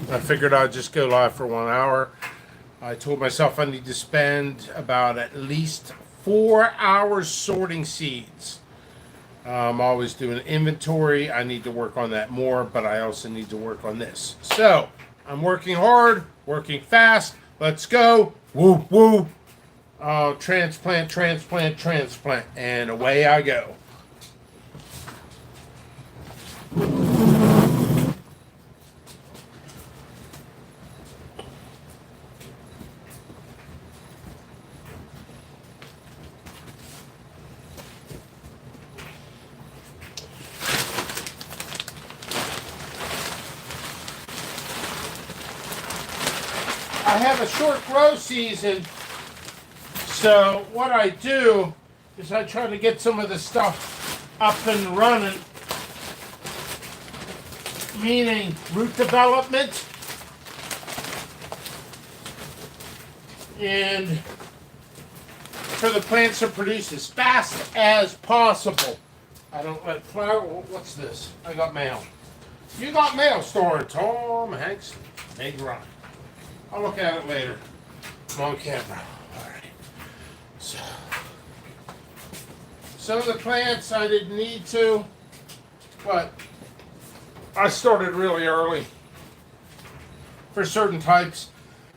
I figured I'd just go live for 1 hour. I told myself I need to spend about at least 4 hours sorting seeds. I'm always doing inventory. I need to work on that more, but I also need to work on this. So I'm working hard, working fast. Let's go. Whoop, whoop. Transplant, transplant, transplant. And away I go. I have a short grow season, so what I do is I try to get some of the stuff up and running, meaning root development and for the plants to produce as fast as possible. I don't let flower. What's this? I got mail. You got mail, store Tom Hanks. Meg Ryan. I'll look at it later. I'm on camera. Alright. So some of the plants I didn't need to, but I started really early for certain types.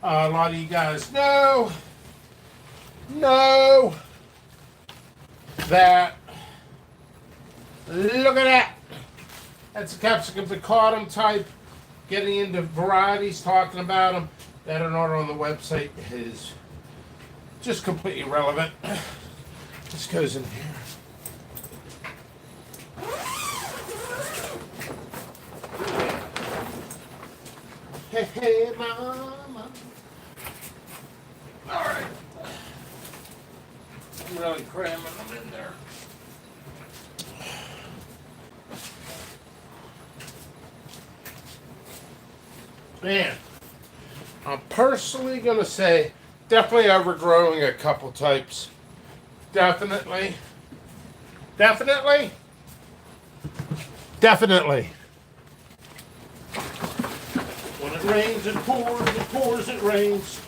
A lot of you guys know that. Look at that. That's a Capsicum picatum type. Getting into varieties, talking about them that are not on the website is just completely irrelevant. This goes in here. Hey, hey, mama. All right. I'm really cramming them in there. Man, I'm personally going to say definitely overgrowing a couple types. Definitely. Definitely. Definitely. When it rains, it pours, it rains.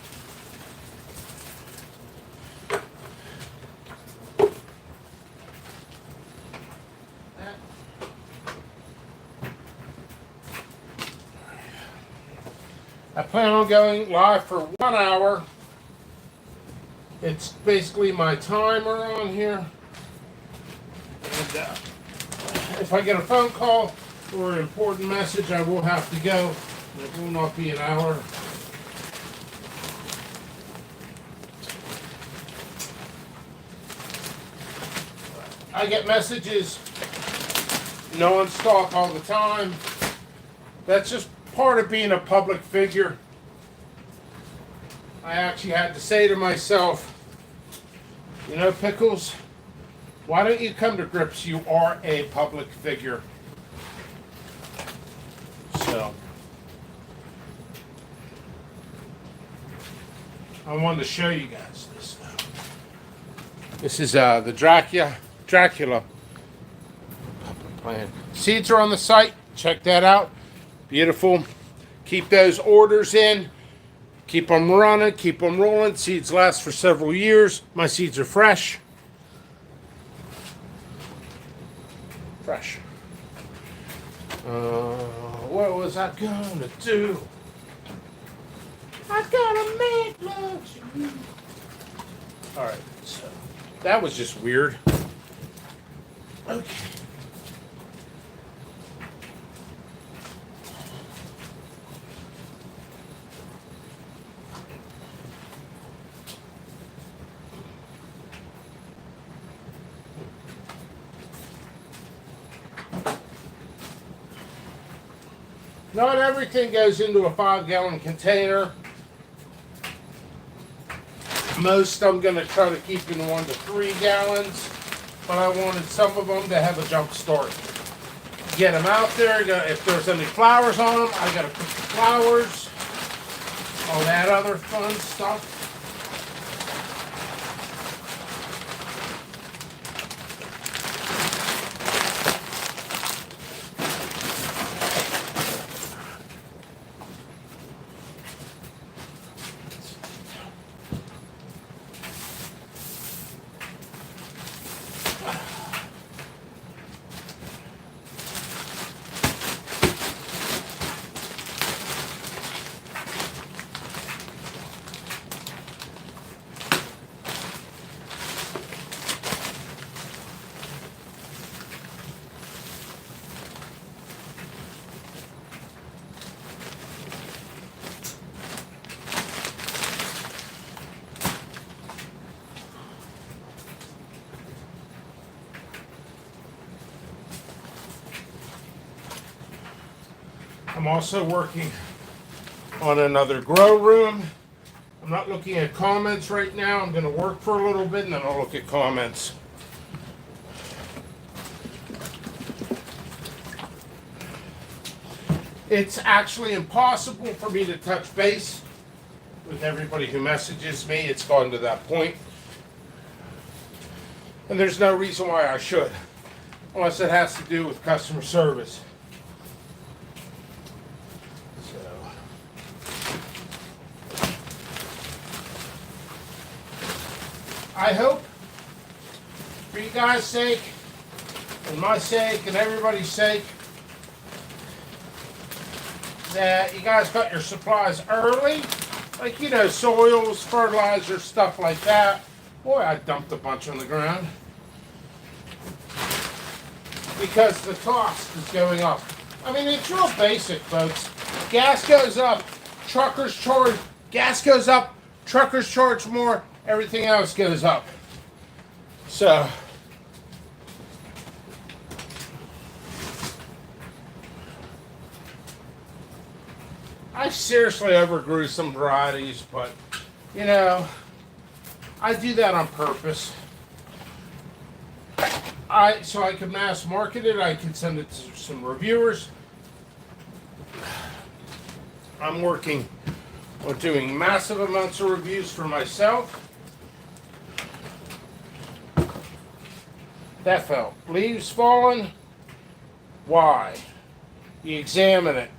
I plan on going live for 1 hour. It's basically my timer on here. And if I get a phone call or an important message, I will have to go. It will not be an hour. I get messages non-stop all the time. That's just part of being a public figure. I actually had to say to myself, you know, Pickles, why don't you come to grips? You are a public figure. So, I wanted to show you guys this now. This is the Dracula public plant. Seeds are on the site. Check that out. Beautiful. Keep those orders in. Keep them running. Keep them rolling. Seeds last for several years. My seeds are fresh. Fresh. What was I gonna do? I gotta make love. All right. So that was just weird. Okay. Not everything goes into a 5-gallon container. Most I'm going to try to keep in 1 to 3 gallons, but I wanted some of them to have a jump start. Get them out there. If there's any flowers on them, I got to put the flowers, all that other fun stuff. I'm also working on another grow room. I'm not looking at comments right now. I'm going to work for a little bit and then I'll look at comments. It's actually impossible for me to touch base with everybody who messages me. It's gone to that point. And there's no reason why I should, unless it has to do with customer service. I hope, for you guys' sake, and my sake, and everybody's sake, that you guys got your supplies early. Like, you know, soils, fertilizer, stuff like that. Boy, I dumped a bunch on the ground. Because the cost is going up. I mean, it's real basic, folks. Gas goes up, truckers charge, gas goes up, truckers charge more, everything else goes up. So, I seriously overgrew some varieties, but, you know, I do that on purpose. So I could mass market it, I could send it to some reviewers. I'm working on doing massive amounts of reviews for myself. That fell. Leaves fallen. Why? You examine it.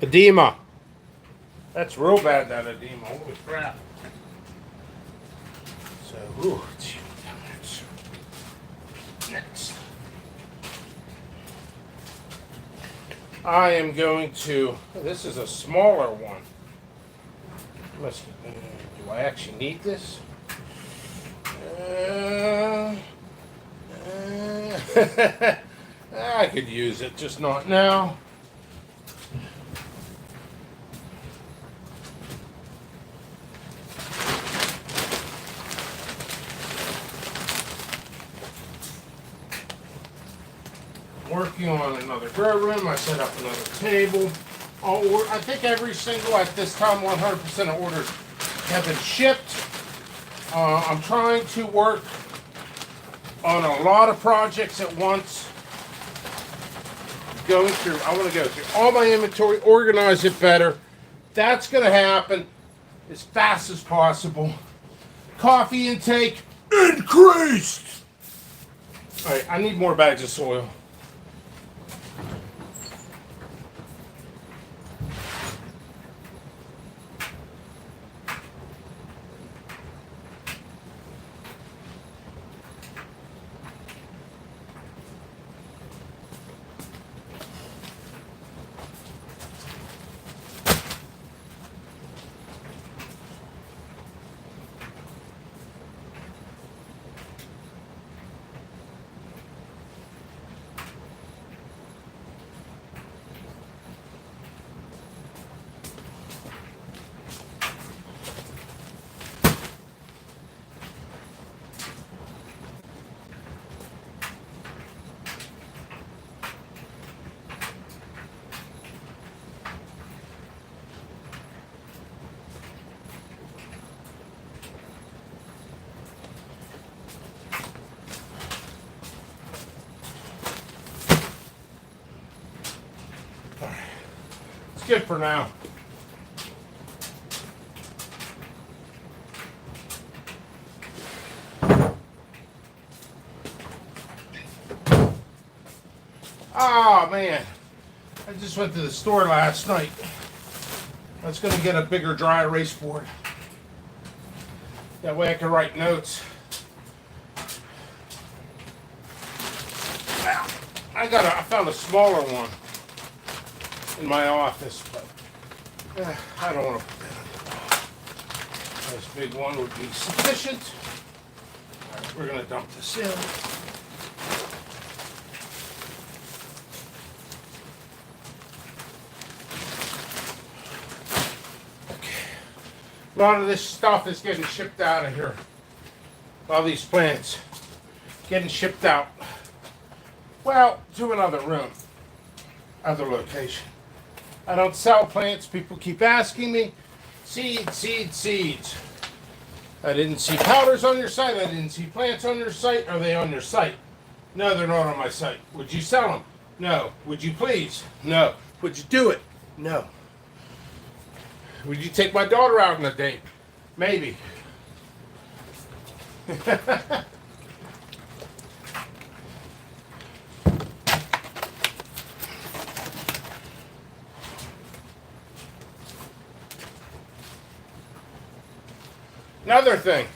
Edema. That's real bad, that edema. Holy crap. So, ooh, next. I am going to, this is a smaller one. Do I actually need this? I could use it, just not now. Working on another grow room. I set up another table. I think every single, at this time, 100% of orders have been shipped. I'm trying to work on a lot of projects at once. I want to go through all my inventory, organize it better. That's going to happen as fast as possible. Coffee intake increased. All right, I need more bags of soil. Good for now. Oh man, I just went to the store last night. I was going to get a bigger dry erase board. That way I can write notes. I found a smaller one in my office, but I don't want to put that on the wall. This big one would be sufficient. All right, we're going to dump this in. Okay. A lot of this stuff is getting shipped out of here. All these plants getting shipped out. Well, to another room. other location. I don't sell plants. People keep asking me. Seeds, seeds, seeds. I didn't see powders on your site. I didn't see plants on your site. Are they on your site? No, they're not on my site. Would you sell them? No. Would you please? No. Would you do it? No. Would you take my daughter out on a date? Maybe. Another thing.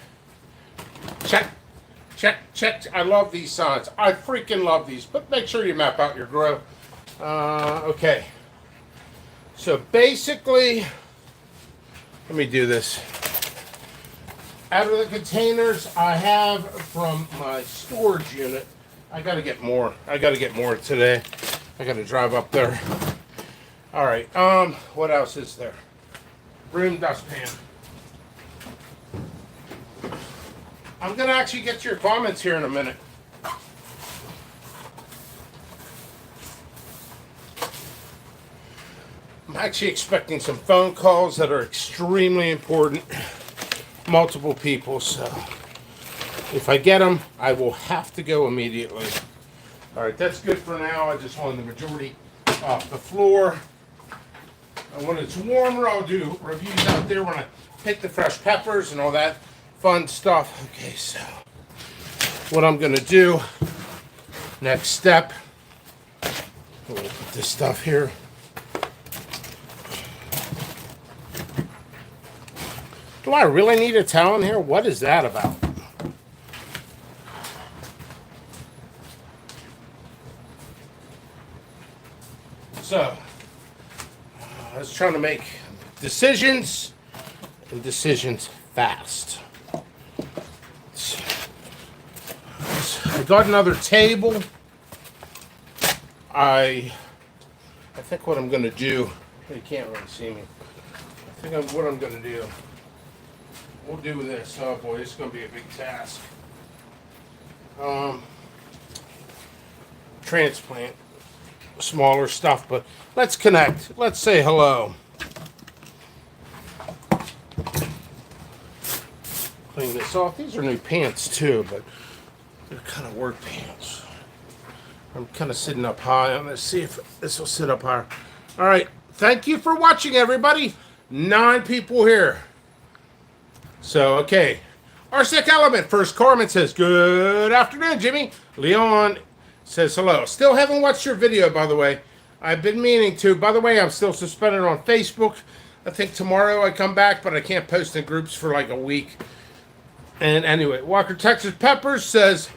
Check, check, check. I love these signs. I freaking love these. But make sure you map out your grow. Okay. So basically, let me do this. Out of the containers I have from my storage unit, I gotta get more. I gotta get more today. I gotta drive up there. All right. What else is there? Broom dustpan. I'm gonna actually get your comments here in a minute. I'm actually expecting some phone calls that are extremely important. Multiple people, so if I get them, I will have to go immediately. All right, that's good for now. I just wanted the majority off the floor. And when it's warmer, I'll do reviews out there when I pick the fresh peppers and all that fun stuff. Okay, so what I'm gonna do, next step, we'll put this stuff here. Do I really need a towel in here? What is that about? So, I was trying to make decisions, and decisions fast. I got another table. I think what I'm going to do, you can't really see me. I think what I'm going to do, we'll do this. Oh boy, this is going to be a big task. Transplant. Smaller stuff, but let's connect. Let's say hello. Clean this off. These are new pants too, but they're kind of work pants. I'm kind of sitting up high. I'm going to see if this will sit up higher. All right. Thank you for watching, everybody. 9 people here. So, okay. Arsenic Element. First Carmen says, good afternoon, Jimmy. Leon says hello. Still haven't watched your video, by the way. I've been meaning to. By the way, I'm still suspended on Facebook. I think tomorrow I come back, but I can't post in groups for like a week. And anyway, Walker Texas Peppers says,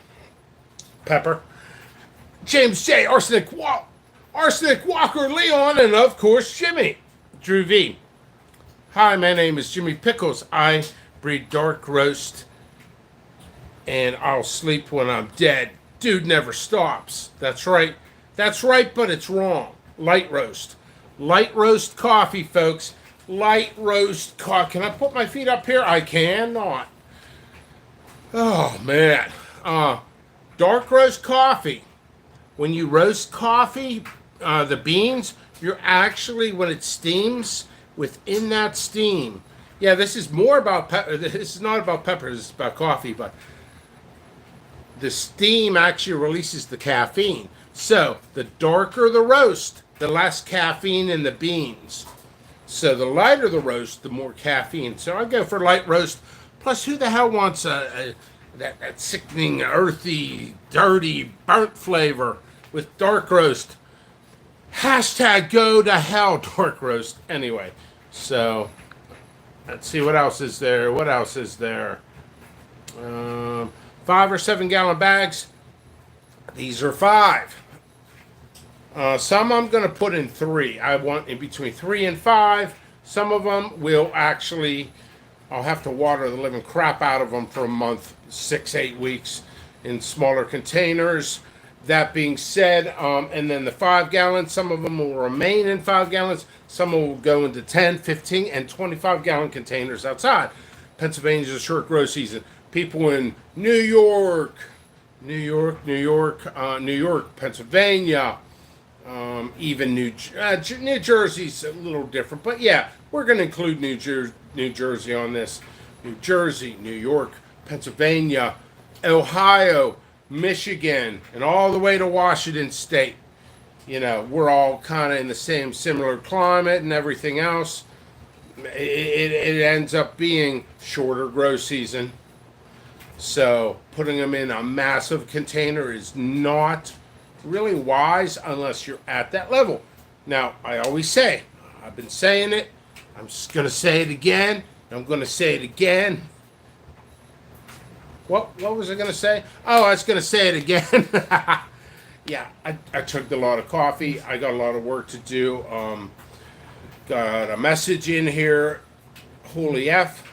Pepper. James J. Arsenic Walker, Leon, and of course, Jimmy. Drew V. Hi, my name is Jimmy Pickles. I breed dark roast, and I'll sleep when I'm dead. Dude never stops. That's right. That's right, but it's wrong. Light roast. Light roast coffee, folks. Light roast coffee. Can I put my feet up here? I cannot. Oh, man. Dark roast coffee. When you roast coffee, the beans, you're actually, when it steams, within that steam. Yeah, this is more about pepper. This is not about peppers. This is about coffee, but the steam actually releases the caffeine. So the darker the roast, the less caffeine in the beans. So the lighter the roast, the more caffeine. So I go for light roast. Plus, who the hell wants that sickening, earthy, dirty, burnt flavor with dark roast? Hashtag go to hell, dark roast. Anyway, so let's see what else is there. What else is there? 5 or 7 gallon bags. These are 5. Some I'm going to put in 3. I want in between 3 and 5. Some of them will actually, I'll have to water the living crap out of them for a month, 6-8 weeks in smaller containers. That being said, and then the 5 gallons, some of them will remain in 5 gallons. Some will go into 10, 15, and 25 gallon containers outside. Pennsylvania's a short grow season. People in New York, Pennsylvania, Even New Jersey's a little different, but yeah, we're going to include New Jersey on this. New Jersey, New York, Pennsylvania, Ohio, Michigan, and all the way to Washington State. You know, we're all kind of in the same similar climate and everything else. It ends up being shorter grow season. So putting them in a massive container is not really wise unless you're at that level. Now, I always say, I've been saying it, I'm just going to say it again, I'm going to say it again. What was I going to say? Oh, I was going to say it again. Yeah, I took a lot of coffee. I got a lot of work to do. Got a message in here. Holy F.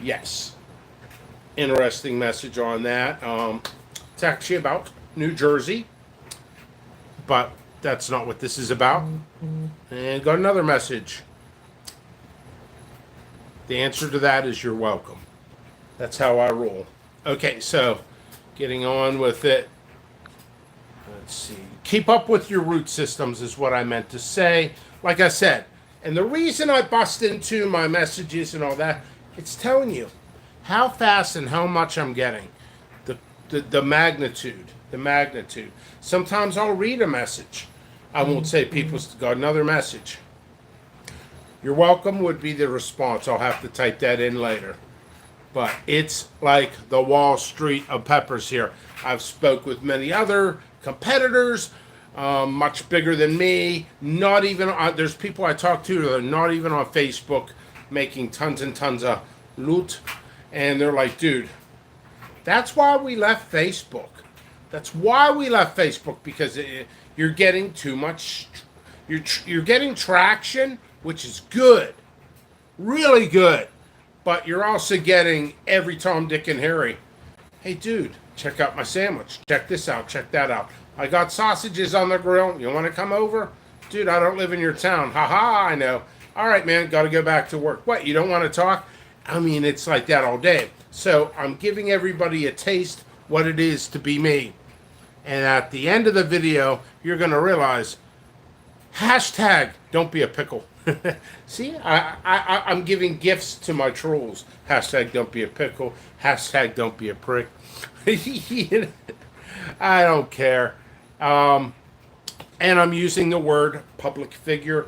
Yes. Interesting message on that. It's actually about New Jersey, but that's not what this is about. And got another message. The answer to that is you're welcome. That's how I roll. Okay, so getting on with it. Let's see. Keep up with your root systems is what I meant to say. Like I said, and the reason I bust into my messages and all that, it's telling you how fast and how much I'm getting. The magnitude. The magnitude. Sometimes I'll read a message. I won't say people's got another message. You're welcome would be the response. I'll have to type that in later. But it's like the Wall Street of peppers here. I've spoke with many other competitors, much bigger than me. Not even there's people I talk to that are not even on Facebook, making tons and tons of loot, and they're like, dude, that's why we left Facebook. That's why we left Facebook, because you're getting too much. You're getting traction, which is good, really good. But you're also getting every Tom, Dick, and Harry. Hey, dude, check out my sandwich. Check this out. Check that out. I got sausages on the grill. You want to come over? Dude, I don't live in your town. Ha, I know. All right, man, got to go back to work. What, you don't want to talk? I mean, it's like that all day. So I'm giving everybody a taste what it is to be me. And at the end of the video, you're going to realize, hashtag don't be a pickle. See, I'm giving gifts to my trolls. Hashtag don't be a pickle. Hashtag don't be a prick. I don't care. And I'm using the word public figure.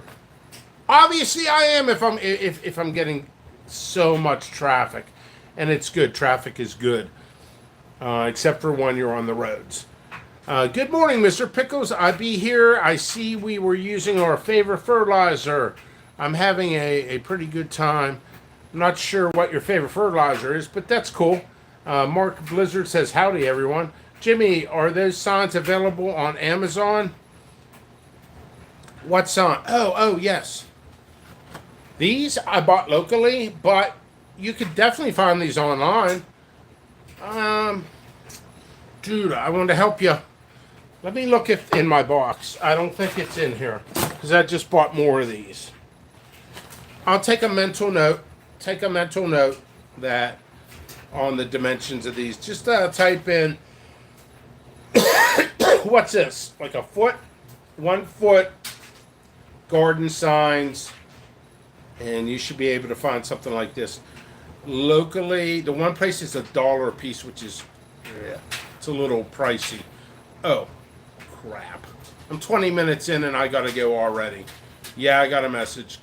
Obviously, I am if I'm getting so much traffic, and it's good. Traffic is good, except for when you're on the roads. Good morning, Mr. Pickles. I be here. I see we were using our favorite fertilizer. I'm having a pretty good time. I'm not sure what your favorite fertilizer is, but that's cool. Mark Blizzard says, howdy, everyone. Jimmy, are those signs available on Amazon? What sign? Oh, yes. These I bought locally, but you could definitely find these online. Dude, I want to help you. Let me look in my box. I don't think it's in here because I just bought more of these. I'll take a mental note. Take a mental note that on the dimensions of these. Just type in, what's this? Like a foot? 1 foot garden signs. And you should be able to find something like this. Locally, the one place is $1 a piece, which is, yeah, it's a little pricey. Oh, crap. I'm 20 minutes in and I gotta go already. Yeah, I got a message.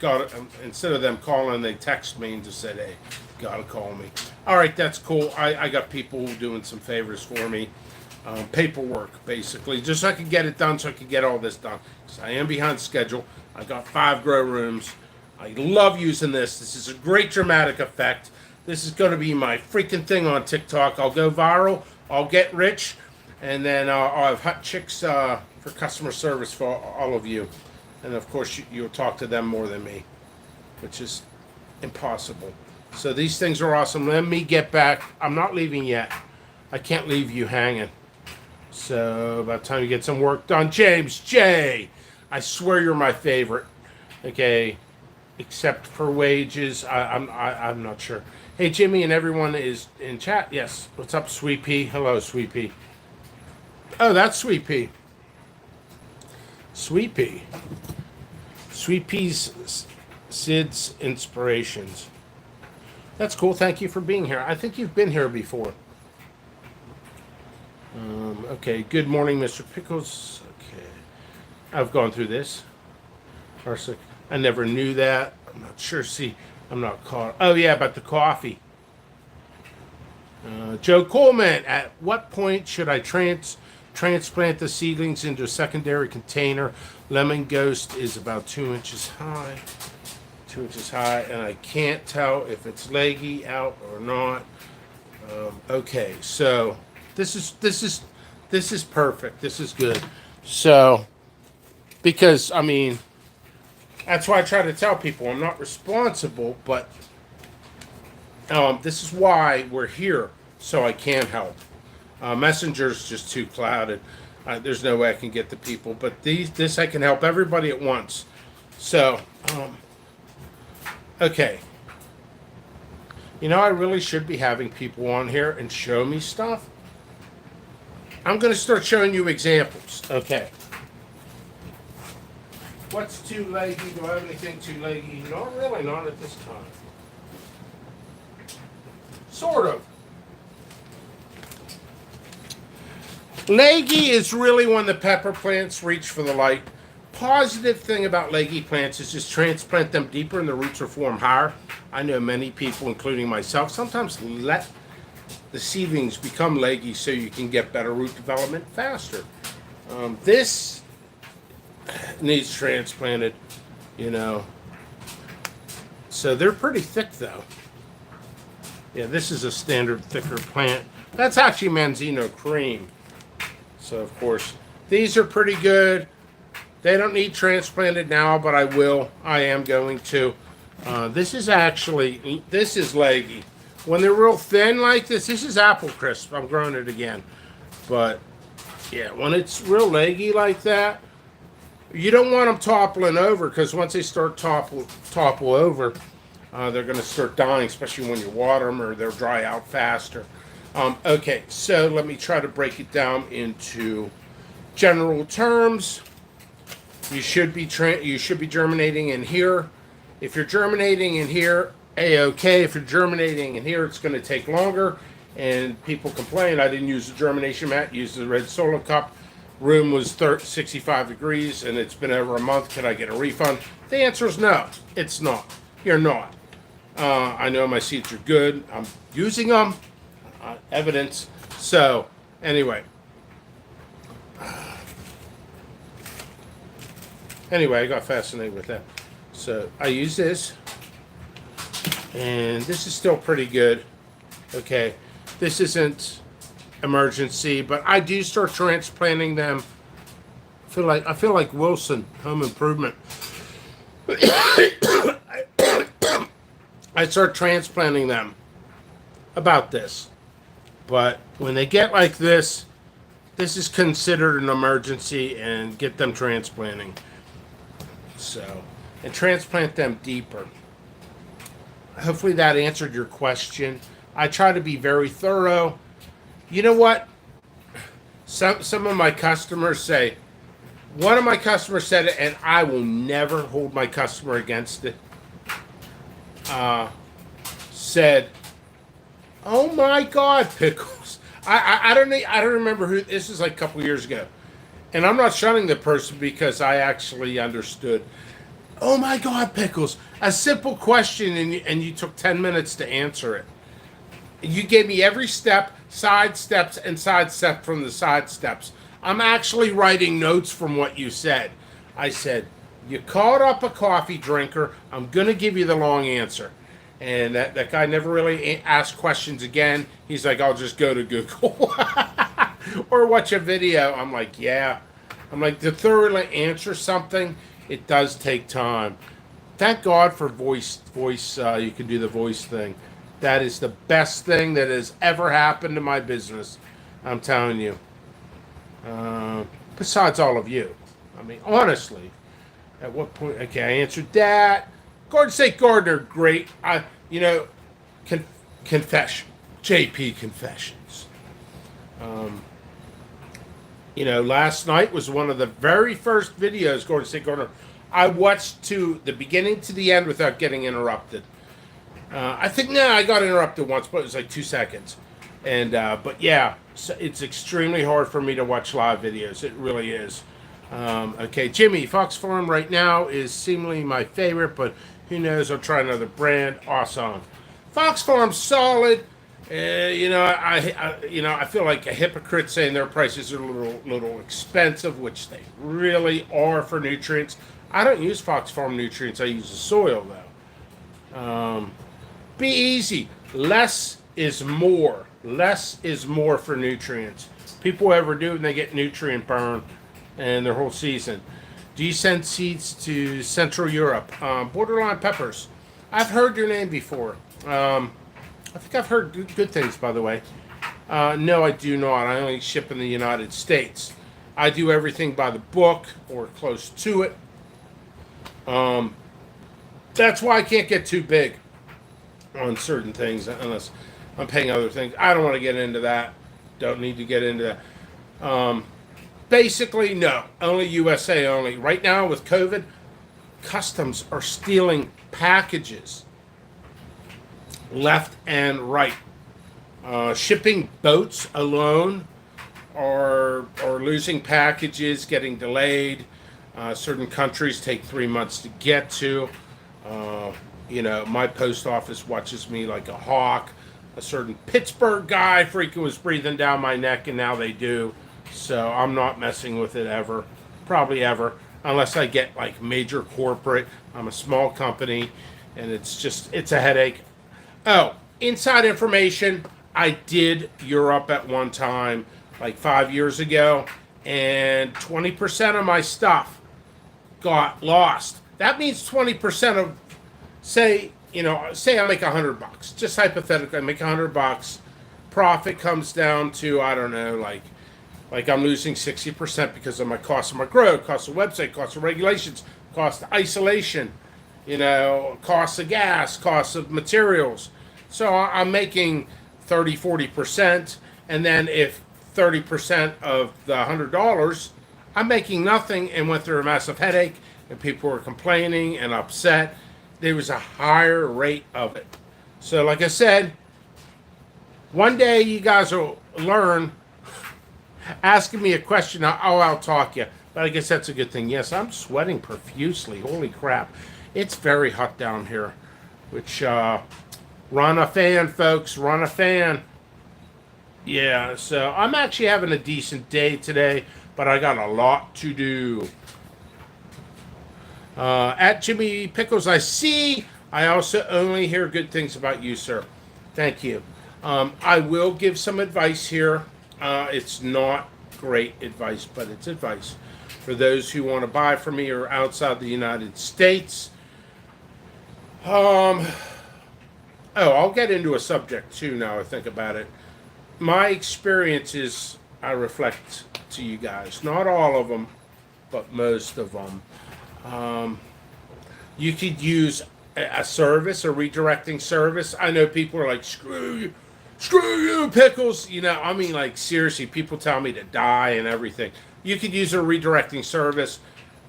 Instead of them calling, they text me and just said, hey, gotta call me. All right, that's cool. I got people doing some favors for me. Paperwork, basically, just so I can get it done, so I can get all this done. Because I am behind schedule. I got 5 grow rooms. I love using this. This is a great dramatic effect. This is going to be my freaking thing on TikTok. I'll go viral. I'll get rich. And then I'll have hot chicks for customer service for all of you. And of course, you'll talk to them more than me, which is impossible. So these things are awesome. Let me get back. I'm not leaving yet. I can't leave you hanging. So by the time you get some work done, James J, I swear you're my favorite. Okay, except for wages, I'm not sure. Hey, Jimmy and everyone is in chat. Yes. What's up, Sweet Pea? Hello, Sweet Pea. Oh, that's Sweet Pea. Sweet Pea. Sweet Pea's Sid's Inspirations. That's cool. Thank you for being here. I think you've been here before. Okay. Good morning, Mr. Pickles. Okay. I've gone through this. Parsec. I never knew that. I'm not sure. See, I'm not caught. Oh, yeah, about the coffee. Joe Coleman, at what point should I transplant the seedlings into a secondary container? Lemon Ghost is about 2 inches high. 2 inches high, and I can't tell if it's leggy out or not. Okay, so this is perfect. This is good. So, because I mean, that's why I try to tell people I'm not responsible, but this is why we're here, so I can help. Messenger's just too clouded. There's no way I can get to people, but this I can help everybody at once. So, okay. You know, I really should be having people on here and show me stuff. I'm going to start showing you examples. Okay. What's too leggy? Do I have anything too leggy? Not really, not at this time. Sort of. Leggy is really when the pepper plants reach for the light. Positive thing about leggy plants is just transplant them deeper and the roots will form higher. I know many people, including myself, sometimes let the seedlings become leggy so you can get better root development faster. This needs transplanted, you know. So they're pretty thick though. Yeah, this is a standard thicker plant. That's actually Manzano cream. So of course, these are pretty good. They don't need transplanted now, but I will. I am going to. This is leggy. When they're real thin like this is Apple Crisp. I'm growing it again. But yeah, when it's real leggy like that, you don't want them toppling over, because once they start topple over, they're going to start dying, especially when you water them, or they'll dry out faster. Okay, so let me try to break it down into general terms. You should be germinating in here. If you're germinating in here, A-okay. If you're germinating in here, it's going to take longer. And people complain, I didn't use the germination mat, used the red solo cup. Room was 65 degrees, and it's been over a month. Can I get a refund? The answer is no. It's not. You're not. I know my seeds are good. I'm using them. Evidence. So, anyway. Anyway, I got fascinated with that. So, I use this. And this is still pretty good. Okay. This isn't emergency, but I do start transplanting them. I feel like Wilson, Home Improvement. I start transplanting them about this. But when they get like this is considered an emergency, and get them transplanting. So, and transplant them deeper. Hopefully that answered your question. I try to be very thorough. You know what? Some of my customers say, one of my customers said it, and I will never hold my customer against it. Said, "Oh my God, Pickles!" I don't remember who. This is like a couple years ago, and I'm not shunning the person because I actually understood. Oh my God, Pickles! A simple question, and you took 10 minutes to answer it. You gave me every step, side steps, and side step from the side steps. I'm actually writing notes from what you said. I said, you called up a coffee drinker. I'm going to give you the long answer. And that guy never really asked questions again. He's like, I'll just go to Google or watch a video. I'm like, yeah. I'm like, to thoroughly answer something, it does take time. Thank God for voice. You can do the voice thing. That is the best thing that has ever happened to my business. I'm telling you. Besides all of you. I mean, honestly. At what point? Okay, I answered that. Garden State Gardener, great. Confession. JP Confessions. Last night was one of the very first videos Golden State Corner I watched to the beginning to the end without getting interrupted. I think I got interrupted once, but it was like 2 seconds. And but yeah, so it's extremely hard for me to watch live videos. It really is. Okay, Jimmy, Fox Farm right now is seemingly my favorite, but who knows? I'll try another brand. Awesome. Fox Farm's solid. I feel like a hypocrite saying their prices are a little expensive, which they really are for nutrients. I don't use Fox Farm nutrients. I use the soil though. Be easy. Less is more. Less is more for nutrients. People overdo it and they get nutrient burn and their whole season. Do you send seeds to Central Europe? Borderline peppers. I've heard your name before. I think I've heard good things, by the way. No, I do not. I only ship in the United States. I do everything by the book or close to it. That's why I can't get too big on certain things unless I'm paying other things. I don't want to get into that. Don't need to get into that. Basically, no. Only USA only. Right now with COVID, customs are stealing packages left and right. Shipping boats alone are losing packages, getting delayed. Certain countries take 3 months to get to. My post office watches me like a hawk. A certain Pittsburgh guy freaking was breathing down my neck, and now they do. So I'm not messing with it ever. Probably ever. Unless I get like major corporate. I'm a small company, and it's a headache. Oh, inside information. I did Europe at one time, like 5 years ago, and 20% of my stuff got lost. That means 20% of, say I make $100. Just hypothetically, I make $100. Profit comes down to, I don't know, like I'm losing 60% because of my cost of my growth, cost of website, cost of regulations, cost of isolation, cost of gas, cost of materials. So I'm making 30, 40%. And then if 30% of the $100, I'm making nothing and went through a massive headache and people were complaining and upset. There was a higher rate of it. So like I said, one day you guys will learn. Asking me a question, I'll talk you. But I guess that's a good thing. Yes, I'm sweating profusely. Holy crap. It's very hot down here. Which, run a fan, folks. Run a fan. Yeah, so I'm actually having a decent day today, but I got a lot to do. At Jimmy Pickles, I see. I also only hear good things about you, sir. Thank you. I will give some advice here. It's not great advice, but it's advice for those who want to buy from me or outside the United States. I'll get into a subject too now I think about it. My experiences I reflect to you guys. Not all of them, but most of them. You could use a service, a redirecting service. I know people are like, screw you, Pickles. Like seriously, people tell me to die and everything. You could use a redirecting service.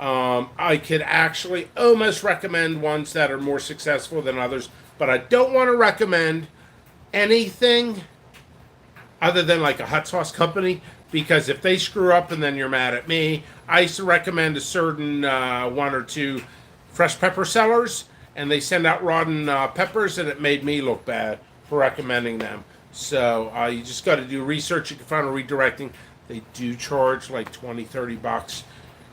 I could actually almost recommend ones that are more successful than others, but I don't want to recommend anything other than like a hot sauce company, because if they screw up and then you're mad at me. I used to recommend a certain one or two fresh pepper sellers, and they send out rotten peppers, and it made me look bad for recommending them. So you just got to do research. You can find a redirecting. They do charge like $20-$30.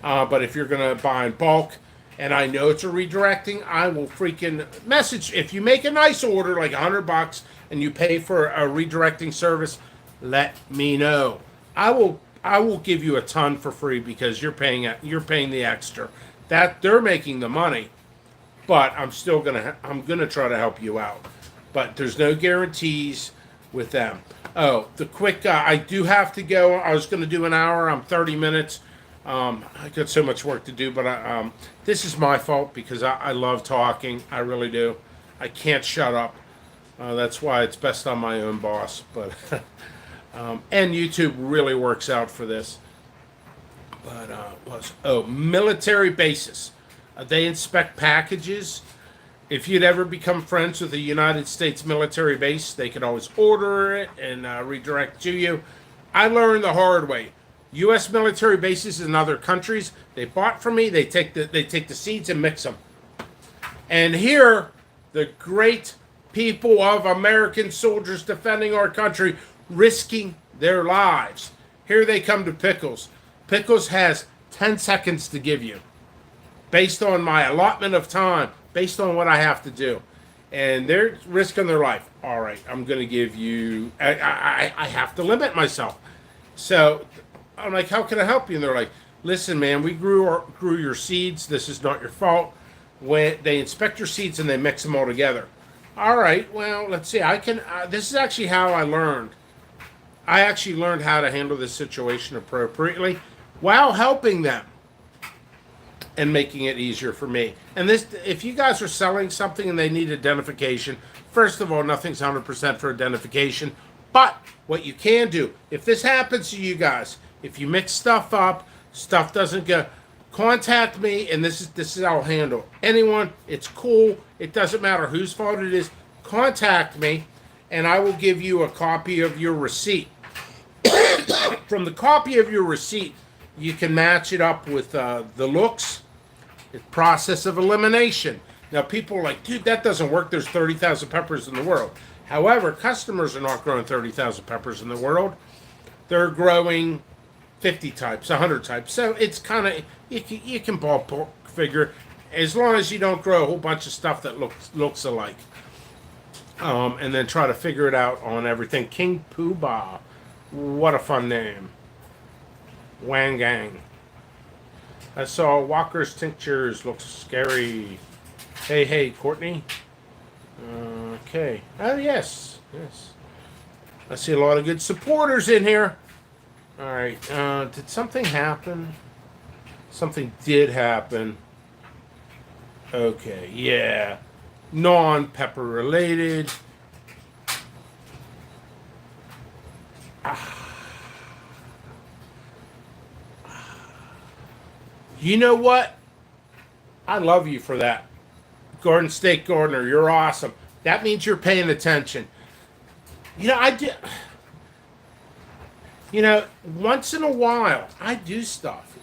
But if you're going to buy in bulk, and I know it's a redirecting, I will freaking message. If you make a nice order, like $100, and you pay for a redirecting service, let me know. I will give you a ton for free because you're paying the extra. That they're making the money, but I'm gonna try to help you out. But there's no guarantees with them. Oh, the quick I do have to go. I was gonna do an hour. I'm 30 minutes. I got so much work to do, but this is my fault because I love talking. I really do. I can't shut up. That's why it's best I'm my own boss. But and YouTube really works out for this. But military bases. They inspect packages. If you'd ever become friends with a United States military base, they could always order it and redirect to you. I learned the hard way. U.S. military bases in other countries, they bought from me. They take the seeds and mix them. And here, the great people of American soldiers defending our country, risking their lives. Here they come to Pickles. Pickles has 10 seconds to give you, based on my allotment of time, based on what I have to do. And they're risking their life. All right, I'm going to give you, I have to limit myself. So I'm like, how can I help you? And they're like, listen, man, we grew your seeds. This is not your fault. When they inspect your seeds and they mix them all together. All right, well, let's see. This is actually how I learned. I actually learned how to handle this situation appropriately while helping them and making it easier for me. And this, if you guys are selling something and they need identification, first of all, nothing's 100% for identification. But what you can do, if this happens to you guys, if you mix stuff up, stuff doesn't go, contact me, and this is how I'll handle anyone. It's cool. It doesn't matter whose fault it is. Contact me, and I will give you a copy of your receipt. From the copy of your receipt, you can match it up with the looks, the process of elimination. Now, people are like, dude, that doesn't work. There's 30,000 peppers in the world. However, customers are not growing 30,000 peppers in the world. They're growing 50 types, 100 types. So it's kind of, you can ballpark figure, as long as you don't grow a whole bunch of stuff that looks alike. And then try to figure it out on everything. King Poobah. What a fun name. Wang Gang. I saw Walker's Tinctures. Looks scary. Hey, Courtney. Okay. Oh, yes. I see a lot of good supporters in here. All right. Did something happen? Something did happen. Okay. Yeah. Non-pepper related. You know what? I love you for that. Garden State Gardener, you're awesome. That means you're paying attention. I do. Once in a while, I do stuff.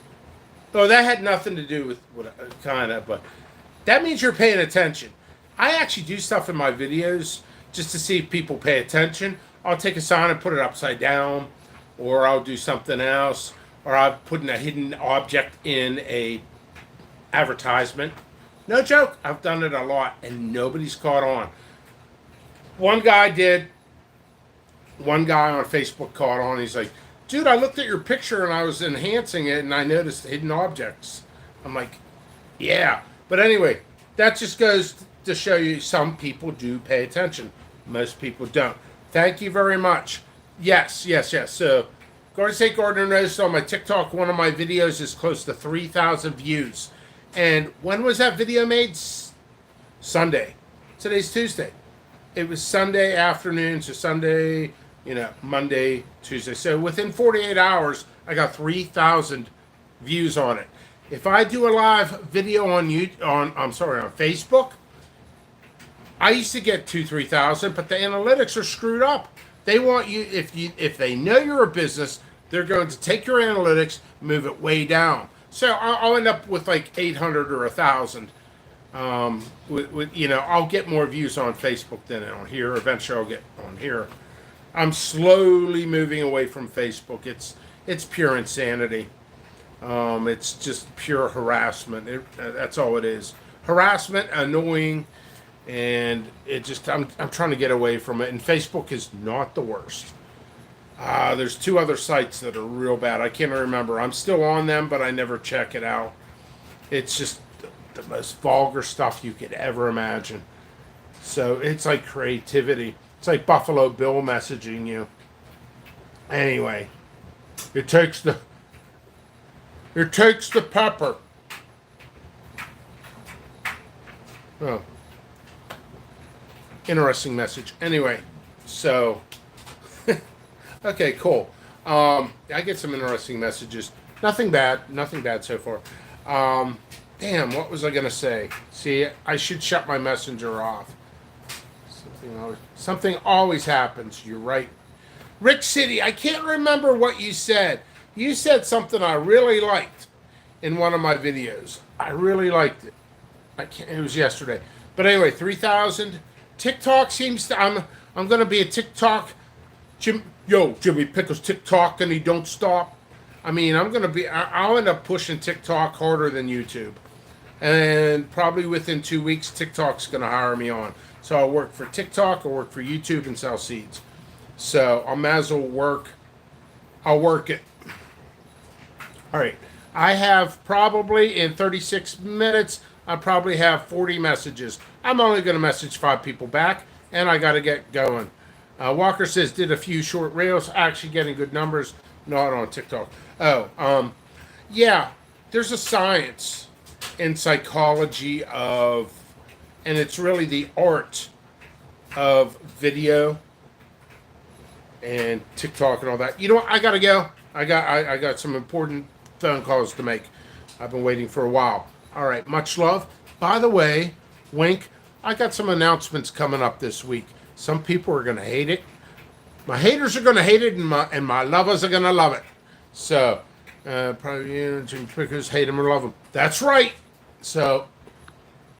Oh, that had nothing to do with what kind of, but that means you're paying attention. I actually do stuff in my videos just to see if people pay attention. I'll take a sign and put it upside down, or I'll do something else, or I'll put in a hidden object in a advertisement. No joke, I've done it a lot, and nobody's caught on. One guy on Facebook caught on. He's like, dude, I looked at your picture and I was enhancing it, and I noticed hidden objects. I'm like, yeah. But anyway, that just goes to show you some people do pay attention. Most people don't. Thank you very much. Yes. So, Garden State Gardener noticed on my TikTok, one of my videos is close to 3,000 views. And when was that video made? Sunday. Today's Tuesday. It was Sunday afternoon, so Sunday, Monday, Tuesday. So within 48 hours, I got 3,000 views on it. If I do a live video on Facebook, I used to get 3,000, but the analytics are screwed up. They want you, if they know you're a business, they're going to take your analytics, move it way down. So I'll end up with like 800 or 1,000. I'll get more views on Facebook than on here. Eventually, I'll get on here. I'm slowly moving away from Facebook. It's pure insanity. It's just pure harassment. That's all it is. Harassment, annoying. And I'm trying to get away from it. And Facebook is not the worst. There's 2 other sites that are real bad. I can't remember. I'm still on them, but I never check it out. It's just the most vulgar stuff you could ever imagine. So it's like creativity. It's like Buffalo Bill messaging you. Anyway, it takes the pepper. Oh. Interesting message. Anyway, so okay, cool. I get some interesting messages. Nothing bad. Nothing bad so far. Um, Damn, what was I gonna say? See, I should shut my messenger off. Something always happens. You're right. Rick City, I can't remember what you said. You said something I really liked in one of my videos. I really liked it. I can't, it was yesterday. But anyway, 3,000. TikTok seems to. I'm gonna be a TikTok. Jimmy Pickles TikTok and he don't stop. I mean, I'm gonna be. I'll end up pushing TikTok harder than YouTube, and probably within 2 weeks, TikTok's gonna hire me on. So I'll work for TikTok, I'll work for YouTube, and sell seeds. So I might as well work. I'll work it. All right. I have probably in 36 minutes. I probably have 40 messages. I'm only going to message 5 people back, and I got to get going. Walker says did a few short reels, actually getting good numbers. Not on TikTok. Yeah. There's a science in psychology of, and it's really the art of video and TikTok and all that. You know what? I gotta go. I got some important phone calls to make. I've been waiting for a while. All right, much love. By the way, wink. I got some announcements coming up this week. Some people are gonna hate it. My haters are gonna hate it, and my lovers are gonna love it. So, probably Jim Pickers hate them or love them. That's right. So